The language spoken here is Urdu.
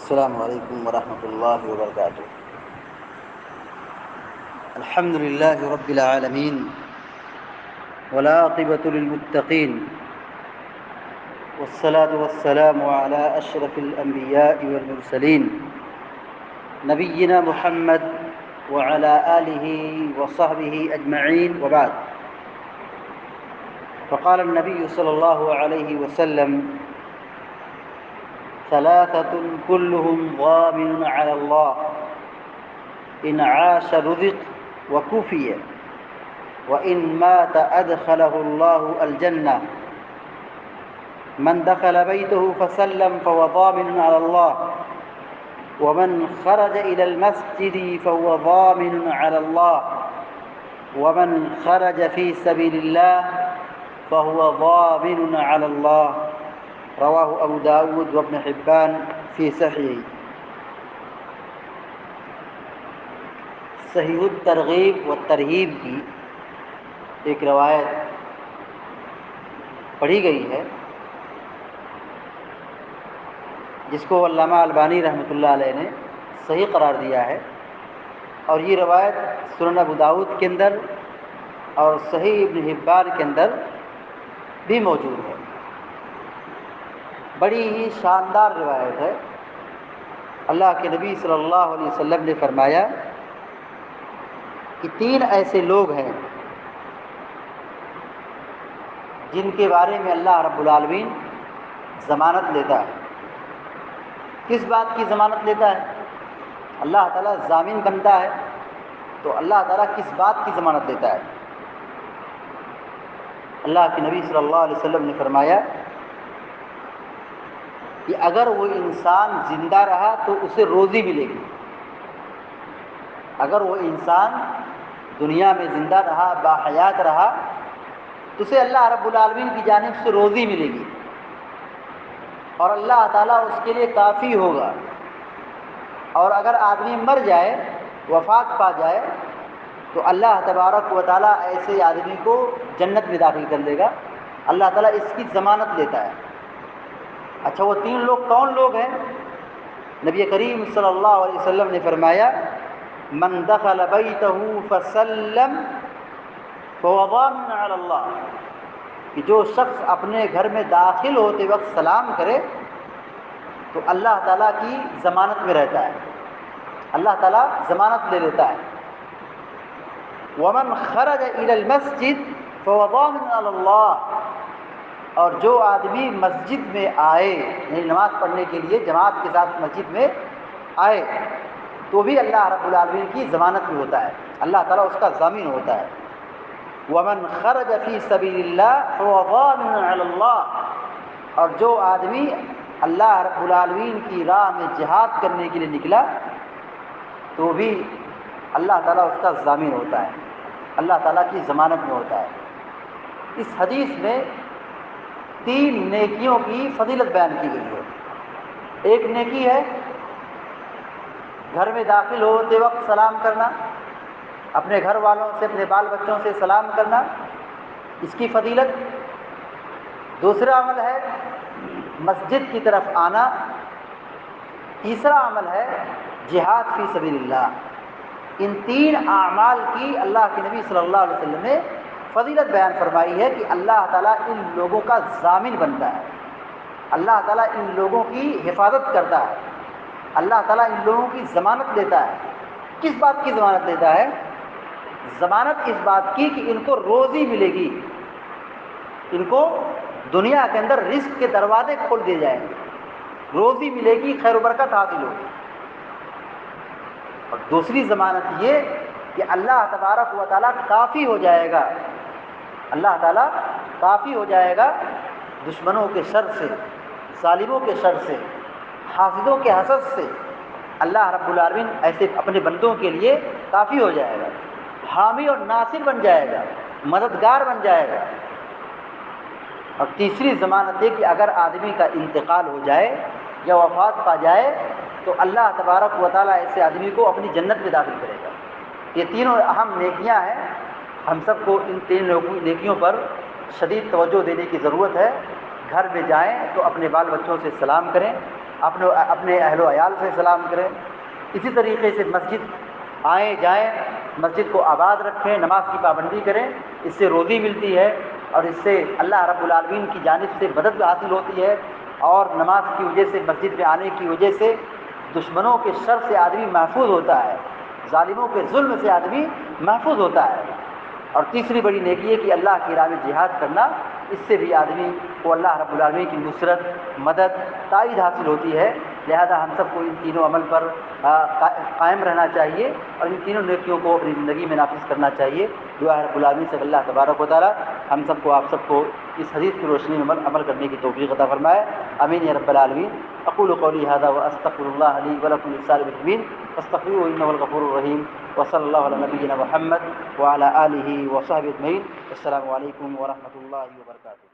السلام علیکم ورحمۃ اللہ وبرکاتہ۔ الحمد للہ رب العالمین والعاقبۃ للمتقین والصلاة والسلام علی اشرف الانبیاء والمرسلین نبینا محمد وعلی آلہ وصحبہ اجمعین وبعد۔ فقال النبی صلی اللہ علیہ وسلم: ثلاثة كلهم ضامن على الله إن عاش رزق وكفي وإن مات أدخله الله الجنة من دخل بيته فسلم فهو ضامن على الله ومن خرج إلى المسجد فهو ضامن على الله ومن خرج في سبيل الله فهو ضامن على الله۔ رواہ ابو داود وابن حبان فی صحیح۔ صحیح الترغیب و ترہیب کی ایک روایت پڑھی گئی ہے جس کو علامہ البانی رحمۃ اللہ علیہ نے صحیح قرار دیا ہے، اور یہ روایت سنن ابو داود کے اندر اور صحیح ابن حبان کے اندر بھی موجود ہے۔ بڑی ہی شاندار روایت ہے۔ اللہ کے نبی صلی اللہ علیہ وسلم نے فرمایا کہ تین ایسے لوگ ہیں جن کے بارے میں اللہ رب العالمین ضمانت لیتا ہے۔ کس بات کی ضمانت لیتا ہے؟ اللہ تعالیٰ ضامن بنتا ہے تو اللہ تعالیٰ کس بات کی ضمانت لیتا ہے؟ اللہ کے نبی صلی اللہ علیہ وسلم نے فرمایا کہ اگر وہ انسان زندہ رہا تو اسے روزی ملے گی۔ اگر وہ انسان دنیا میں زندہ رہا، باحیات رہا، تو اسے اللہ رب العالمین کی جانب سے روزی ملے گی، اور اللہ تعالیٰ اس کے لیے کافی ہوگا۔ اور اگر آدمی مر جائے، وفات پا جائے، تو اللہ تبارک و تعالیٰ ایسے آدمی کو جنت میں داخل کر دے گا۔ اللہ تعالیٰ اس کی ضمانت لیتا ہے۔ اچھا، وہ تین لوگ کون لوگ ہیں؟ نبی کریم صلی اللہ علیہ وسلم نے فرمایا: من دخل بیتہ فسلم فهو ضامن علی اللہ، کہ جو شخص اپنے گھر میں داخل ہوتے وقت سلام کرے تو اللہ تعالیٰ کی ضمانت میں رہتا ہے، اللہ تعالیٰ ضمانت لے لیتا ہے۔ ومن خرج الی المسجد فهو ضامن علی اللہ، اور جو آدمی مسجد میں آئے، یعنی نماز پڑھنے کے لیے جماعت کے ساتھ مسجد میں آئے، تو بھی اللہ رب العالمین کی ضمانت میں ہوتا ہے، اللہ تعالیٰ اس کا ضامن ہوتا ہے۔ ومن خرج فی سبیل اللہ فهو ضامن علی اللہ، اور جو آدمی اللہ رب العالمین کی راہ میں جہاد کرنے کے لیے نکلا تو بھی اللہ تعالیٰ اس کا ضامن ہوتا ہے، اللہ تعالیٰ کی ضمانت میں ہوتا ہے۔ اس حدیث میں تین نیکیوں کی فضیلت بیان کی گئی ہے۔ ایک نیکی ہے گھر میں داخل ہوتے وقت سلام کرنا، اپنے گھر والوں سے، اپنے بال بچوں سے سلام کرنا، اس کی فضیلت۔ دوسرا عمل ہے مسجد کی طرف آنا۔ تیسرا عمل ہے جہاد فی سبیل اللہ۔ ان تین اعمال کی اللہ کے نبی صلی اللہ علیہ وسلم نے فضیلت بیان فرمائی ہے کہ اللہ تعالیٰ ان لوگوں کا ضامن بنتا ہے، اللہ تعالیٰ ان لوگوں کی حفاظت کرتا ہے، اللہ تعالیٰ ان لوگوں کی ضمانت لیتا ہے۔ کس بات کی ضمانت لیتا ہے؟ ضمانت اس بات کی کہ ان کو روزی ملے گی، ان کو دنیا کے اندر رزق کے دروازے کھول دیے جائیں گے، روزی ملے گی، خیر و برکت حاصل ہوگی۔ اور دوسری ضمانت یہ کہ اللہ تبارک و تعالیٰ کافی ہو جائے گا، اللہ تعالیٰ کافی ہو جائے گا دشمنوں کے شر سے، ظالموں کے شر سے، حاسدوں کے حسد سے۔ اللہ رب العالمین ایسے اپنے بندوں کے لیے کافی ہو جائے گا، حامی اور ناصر بن جائے گا، مددگار بن جائے گا۔ اور تیسری ضمانت ہے کہ اگر آدمی کا انتقال ہو جائے یا وفات پا جائے تو اللہ تبارک و تعالیٰ ایسے آدمی کو اپنی جنت میں داخل کرے گا۔ یہ تینوں اہم نیکیاں ہیں، ہم سب کو ان تین نیکیوں پر شدید توجہ دینے کی ضرورت ہے۔ گھر میں جائیں تو اپنے بال بچوں سے سلام کریں، اپنے اہل و عیال سے سلام کریں. اسی طریقے سے مسجد آئیں جائیں، مسجد کو آباد رکھیں، نماز کی پابندی کریں. اس سے روزی ملتی ہے اور اس سے اللہ رب العالمین کی جانب سے مدد حاصل ہوتی ہے. اور نماز کی وجہ سے، مسجد میں آنے کی وجہ سے دشمنوں کے شر سے آدمی محفوظ ہوتا ہے، ظالموں کے ظلم سے آدمی محفوظ ہوتا ہے. اور تیسری بڑی نیکی ہے کہ اللہ کی راہ میں جہاد کرنا، اس سے بھی آدمی کو اللہ رب العالمین کی نصرت، مدد، تائید حاصل ہوتی ہے. لہذا ہم سب کو ان تینوں عمل پر قائم رہنا چاہیے اور ان تینوں نیکیوں کو اپنی زندگی میں نافذ کرنا چاہیے. دعا ہے رب العالمین سے اللہ تبارک و تعالی ہم سب کو، آپ سب کو اس حدیث کی روشنی میں عمل کرنے کی توفیق عطا فرمائے. آمین یا رب العالمین. اقول قولی هذا واستغفر الله لي ولكم ولسائر المسلمين فاستغفروه انه هو الغفور الرحيم. وصلى الله على نبينا محمد وعلى اله وصحبه اجمعين. السلام علیکم ورحمۃ اللہ وبرکاتہ.